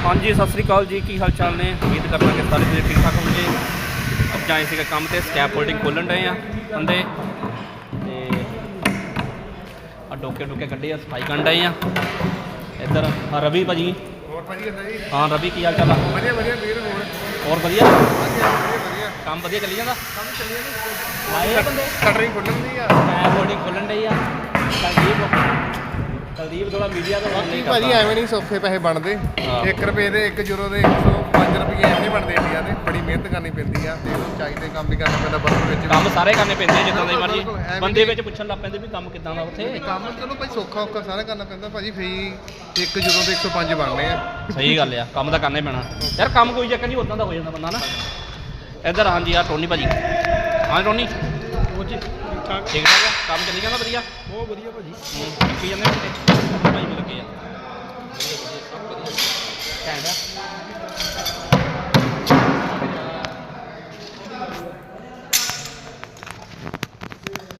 हाँ जी सत श्री अकाल जी, की हाल चाल ने। उम्मीद करना कि सारे तुम ठीक ठाक होंगे। अब आए थे काम से स्कैप फोल्डिंग खोलन डे बंदे डोके डुके कड्ढे सफाई कर डे इधर रवि भाजी। हाँ रवि की हाल चाल और वधिया काम वधिया चली जाता फोल्डिंग खोलन डे कुलदीप थोड़ा मीडिया तो भाजी एवं नहीं सौखे पैसे बनते। 1 रुपये के 1 यूरो के 105 रुपये एवं नहीं बनते इंडिया के। बड़ी मेहनत करनी पैंती है ते चाहिए काम भी करना पैंदा बर्फ काम सारे करने पैंदे जिद्दां दी मर्जी बंदे विच पुछण लग पैंदे भी काम किदां दा उत्थे काम चलो भाई सौखा औखा सारा करना पैंदा भाजी। फी 1 यूरो के 105 बनने आ। सही गल है, काम तो करना ही पैना यार। काम कोई चक्कर नहीं, उदां दा हो जांदा बंदा ना। इधर हाँ जी यार टोनी भाजी। हाँ टोनी ठीक ठाक है, काम चली जाता वधिया बहुत वधिया भाजी। लगी जाने भाजी भी लगे घैंट।